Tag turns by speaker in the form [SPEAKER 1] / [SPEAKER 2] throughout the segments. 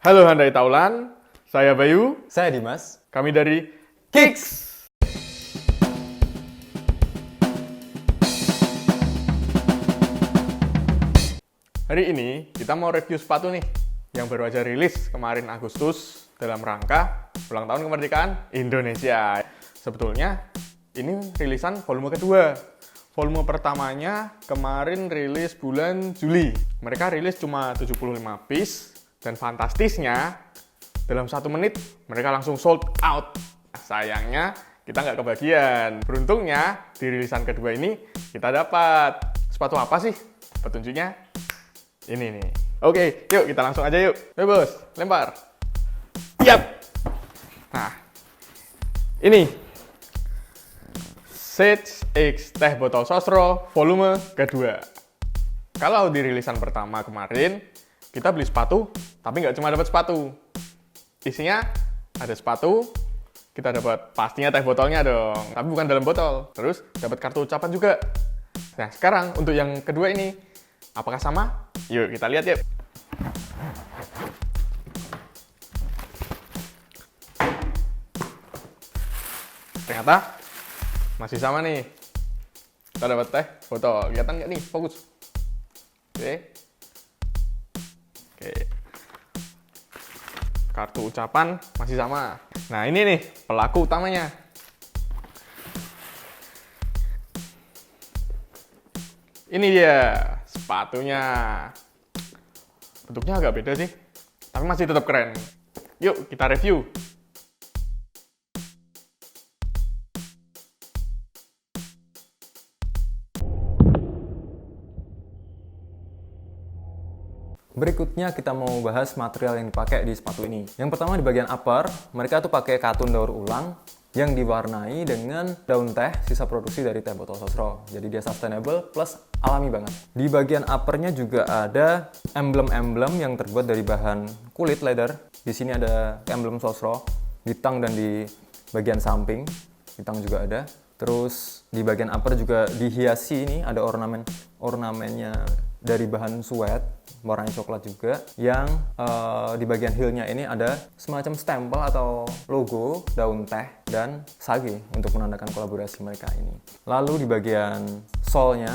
[SPEAKER 1] Halo Handai Taulan, saya Bayu,
[SPEAKER 2] Saya Dimas.
[SPEAKER 1] kami dari Kicks. Hari ini kita mau review sepatu nih, yang baru aja rilis kemarin Agustus dalam rangka ulang tahun kemerdekaan Indonesia. Sebetulnya ini rilisan volume kedua. Volume pertamanya kemarin rilis bulan Juli. Mereka rilis cuma 75 piece dan fantastisnya dalam 1 menit mereka langsung sold out. Sayangnya kita nggak kebagian. Beruntungnya di rilisan kedua ini kita dapat sepatu apa sih? Petunjuknya ini nih. Oke, yuk kita langsung aja yuk. Ayo bos, lempar. Yap. Nah, ini Sage X Teh Botol Sosro volume kedua. Kalau di rilisan pertama kemarin, kita beli sepatu, tapi nggak cuma dapat sepatu. Isinya ada sepatu, kita dapat pastinya teh botolnya dong, tapi bukan dalam botol. Terus dapat kartu ucapan juga. Nah, sekarang untuk yang kedua ini, apakah sama? Yuk kita lihat yuk. Ternyata masih sama nih. Kita dapat teh botol. Kelihatan nggak nih? Fokus. Oke. Kartu ucapan masih sama. Nah, ini nih pelaku utamanya. Ini dia sepatunya. Bentuknya agak beda sih, tapi masih tetap keren. Yuk kita review.
[SPEAKER 2] Berikutnya kita mau bahas material yang dipakai di sepatu ini. Yang pertama di bagian upper, mereka tuh pakai katun daur ulang yang diwarnai dengan daun teh sisa produksi dari Teh Botol Sosro. Jadi dia sustainable plus alami banget. Di bagian uppernya juga ada emblem-emblem yang terbuat dari bahan kulit leather. Di sini ada emblem Sosro di tang dan di bagian samping. Di tang juga ada. Terus di bagian upper juga dihiasi, ini ada ornamennya dari bahan suede warnanya coklat juga, yang di bagian heelnya ini ada semacam stempel atau logo daun teh dan sage untuk menandakan kolaborasi mereka ini. Lalu di bagian sole-nya,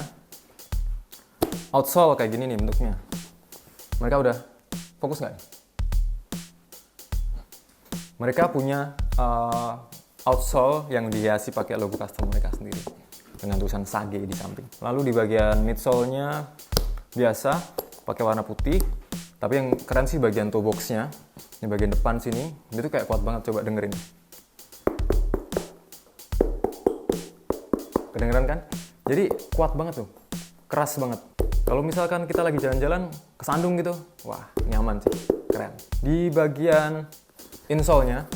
[SPEAKER 2] outsole kayak gini nih bentuknya. Mereka udah fokus nggak? Mereka punya outsole yang dihiasi pakai logo custom mereka sendiri dengan tulisan sage di samping. Lalu di bagian midsole-nya biasa pakai warna putih, tapi yang keren sih bagian toe box-nya. Ini bagian depan sini, itu kayak kuat banget, coba dengerin. Kedengeran kan? Jadi kuat banget tuh, keras banget. Kalau misalkan kita lagi jalan-jalan kesandung gitu, wah nyaman sih, keren. Di bagian insole-nya,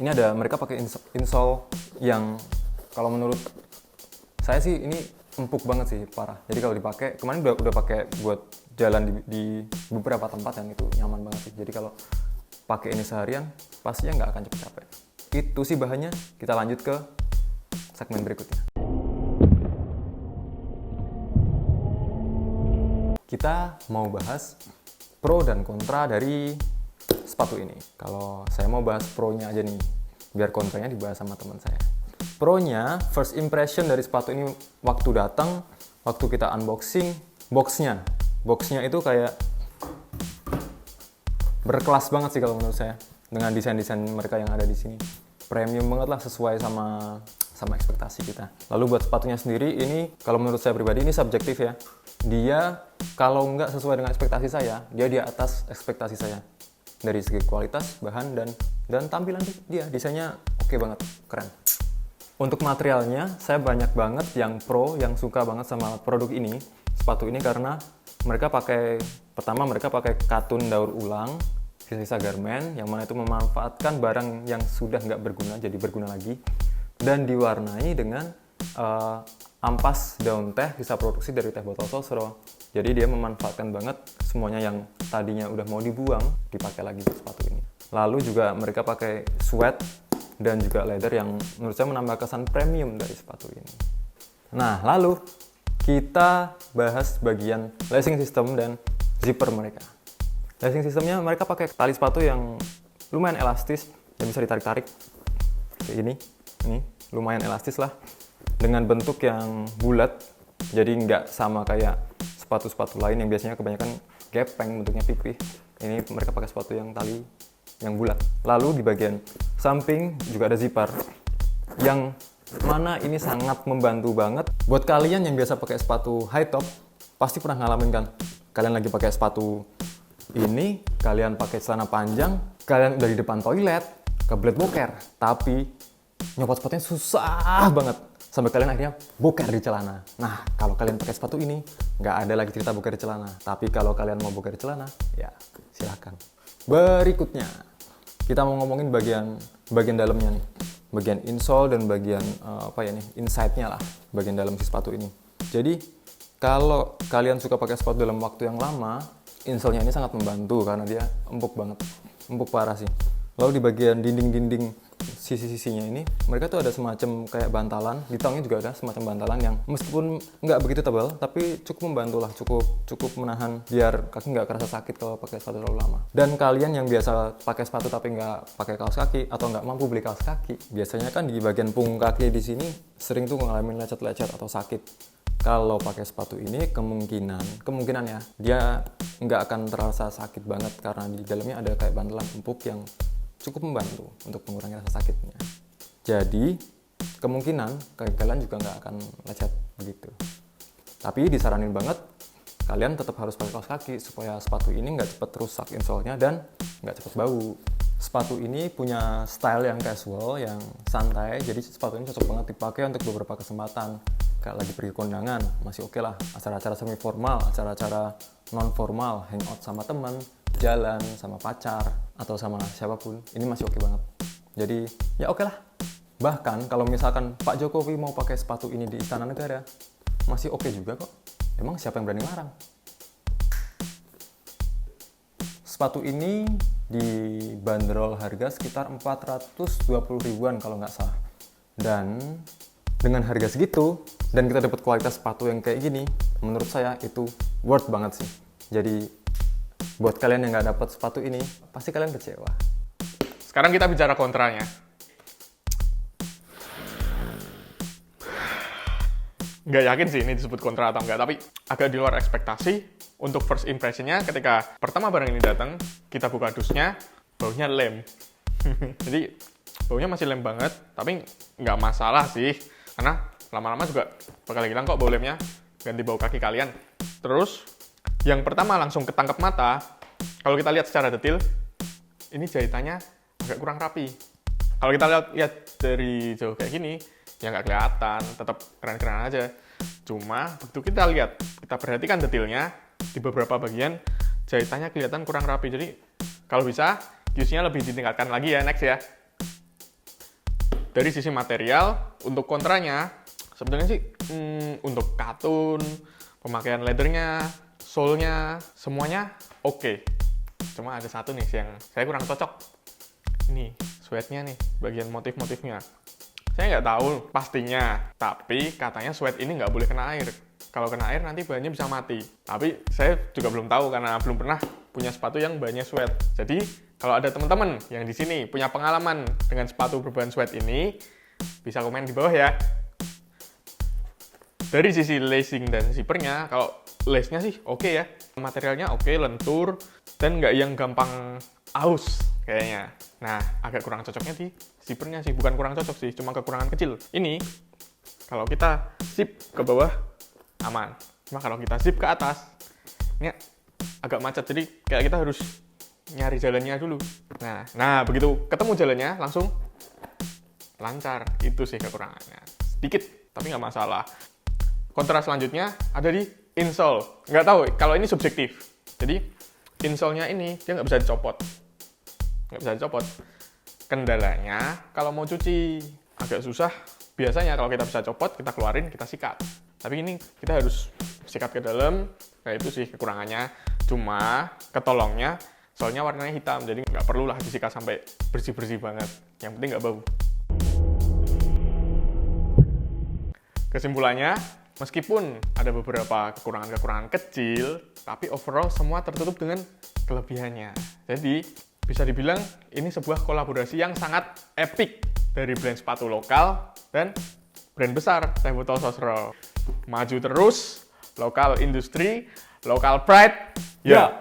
[SPEAKER 2] ini ada mereka pakai insole yang kalau menurut saya sih ini empuk banget sih, parah. Jadi kalau dipakai, kemarin udah pakai buat jalan di beberapa tempat yang itu nyaman banget sih. Jadi kalau pakai ini seharian, pastinya nggak akan cepet capek. Itu sih bahannya. Kita lanjut ke segmen berikutnya. Kita mau bahas pro dan kontra dari sepatu ini. Kalau saya mau bahas pro-nya aja nih, biar kontranya dibahas sama teman saya. Pro-nya, first impression dari sepatu ini waktu datang, waktu kita unboxing, boxnya itu kayak berkelas banget sih kalau menurut saya dengan desain-desain mereka yang ada di sini. Premium banget lah, sesuai sama ekspektasi kita. Lalu buat sepatunya sendiri, ini kalau menurut saya pribadi ini subjektif ya. Dia kalau nggak sesuai dengan ekspektasi saya, dia di atas ekspektasi saya. Dari segi kualitas, bahan, dan tampilan dia, desainnya oke banget, keren. Untuk materialnya, saya banyak banget yang pro, yang suka banget sama produk ini, sepatu ini, karena mereka pakai katun daur ulang, sisa garmen, yang mana itu memanfaatkan barang yang sudah nggak berguna, jadi berguna lagi, dan diwarnai dengan ampas daun teh sisa produksi dari Teh Botol Sosro. Jadi dia memanfaatkan banget semuanya yang tadinya udah mau dibuang, dipakai lagi di sepatu ini. Lalu juga mereka pakai suede dan juga leather yang menurut saya menambah kesan premium dari sepatu ini. Nah, lalu kita bahas bagian lacing system dan zipper mereka. Lacing sistemnya mereka pakai tali sepatu yang lumayan elastis dan bisa ditarik-tarik kayak gini. Ini lumayan elastis lah, dengan bentuk yang bulat, jadi nggak sama kayak sepatu-sepatu lain yang biasanya kebanyakan gepeng, bentuknya pipih. Ini mereka pakai sepatu yang tali yang bulat. Lalu di bagian samping juga ada zipper, yang mana ini sangat membantu banget buat kalian yang biasa pakai sepatu high top. Pasti pernah ngalamin kan, kalian lagi pakai sepatu ini, kalian pakai celana panjang, kalian udah di depan toilet, kebelet boker, tapi nyopot sepatunya susah banget sampai kalian akhirnya boker di celana. Nah, kalau kalian pakai sepatu ini, nggak ada lagi cerita boker di celana. Tapi kalau kalian mau boker di celana, ya silahkan. Berikutnya, kita mau ngomongin bagian dalamnya nih, bagian insole dan bagian inside-nya lah, bagian dalam si sepatu ini. Jadi kalau kalian suka pakai sepatu dalam waktu yang lama, insole-nya ini sangat membantu karena dia empuk banget, empuk parah sih. Lalu di bagian dinding-dinding sisi-sisinya ini, mereka tuh ada semacam kayak bantalan, di tongnya juga ada semacam bantalan yang meskipun nggak begitu tebal, tapi cukup membantu lah, cukup menahan biar kaki nggak kerasa sakit kalau pakai sepatu terlalu lama. Dan kalian yang biasa pakai sepatu tapi nggak pakai kaos kaki atau nggak mampu beli kaos kaki, biasanya kan di bagian punggung kaki di sini sering tuh ngalamin lecet-lecet atau sakit. Kalau pakai sepatu ini kemungkinan ya dia nggak akan terasa sakit banget karena di dalamnya ada kayak bantalan empuk yang cukup membantu untuk mengurangi rasa sakitnya. Jadi kemungkinan kaki kalian juga nggak akan lecet begitu. Tapi disaranin banget kalian tetap harus pakai kaos kaki supaya sepatu ini nggak cepat rusak insole-nya dan nggak cepat bau. Sepatu ini punya style yang casual, yang santai, jadi sepatu ini cocok banget dipakai untuk beberapa kesempatan. Kayak lagi pergi kondangan, masih oke lah. Acara-acara semi formal, acara-acara non formal, hangout sama teman, jalan sama pacar atau sama siapapun, ini masih oke banget. Jadi ya oke lah. Bahkan kalau misalkan Pak Jokowi mau pakai sepatu ini di Istana Negara, masih oke juga kok. Emang siapa yang berani larang? Sepatu ini dibanderol harga sekitar 420 ribuan kalau nggak salah. Dan dengan harga segitu, dan kita dapat kualitas sepatu yang kayak gini, menurut saya itu worth banget sih. Jadi buat kalian yang nggak dapat sepatu ini, pasti kalian kecewa.
[SPEAKER 1] Sekarang kita bicara kontranya. Nggak yakin sih ini disebut kontra atau enggak, tapi agak di luar ekspektasi. Untuk first impression-nya, ketika pertama barang ini datang, kita buka dusnya, baunya lem. Jadi baunya masih lem banget, tapi nggak masalah sih, karena lama-lama juga bakal hilang kok bau lemnya, ganti bau kaki kalian. Terus yang pertama langsung ketangkep mata, kalau kita lihat secara detail, ini jahitannya agak kurang rapi. Kalau kita lihat dari jauh kayak gini, ya nggak kelihatan, tetap keren-keren aja. Cuma begitu kita lihat, kita perhatikan detailnya, di beberapa bagian jahitannya kelihatan kurang rapi. Jadi kalau bisa QC-nya lebih ditingkatkan lagi ya, next ya. Dari sisi material, untuk kontranya sebenarnya sih untuk katun, pemakaian leathernya, sole-nya, semuanya oke. Cuma ada satu nih yang saya kurang cocok. Ini sweatnya nih, bagian motif-motifnya. Saya nggak tahu pastinya, tapi katanya sweat ini nggak boleh kena air. Kalau kena air nanti bahannya bisa mati. Tapi saya juga belum tahu karena belum pernah punya sepatu yang bahannya sweat. Jadi kalau ada teman-teman yang di sini punya pengalaman dengan sepatu berbahan sweat ini, bisa komen di bawah ya. Dari sisi lacing dan zippernya, kalau lace-nya sih oke ya. Materialnya oke, lentur, dan nggak yang gampang aus kayaknya. Nah, agak kurang cocoknya di zippernya sih. Bukan kurang cocok sih, cuma kekurangan kecil. Ini, kalau kita zip ke bawah, aman. Cuma kalau kita zip ke atas, ini agak macet. Jadi kayak kita harus nyari jalannya dulu. Nah begitu ketemu jalannya, langsung lancar. Itu sih kekurangannya. Sedikit, tapi nggak masalah. Kontra selanjutnya ada di insole. Nggak tahu, kalau ini subjektif. Jadi insole-nya ini, dia nggak bisa dicopot. Nggak bisa dicopot. Kendalanya, kalau mau cuci agak susah. Biasanya kalau kita bisa copot, kita keluarin, kita sikat. Tapi ini kita harus sikat ke dalam. Nah itu sih kekurangannya. Cuma ketolongnya, soalnya warnanya hitam. Jadi nggak perlulah disikat sampai bersih-bersih banget. Yang penting nggak bau. Kesimpulannya, Meskipun ada beberapa kekurangan-kekurangan kecil, tapi overall semua tertutup dengan kelebihannya. Jadi, bisa dibilang ini sebuah kolaborasi yang sangat epic dari brand sepatu lokal dan brand besar Teh Botol Sosro. Maju terus, lokal industri, lokal pride. Ya.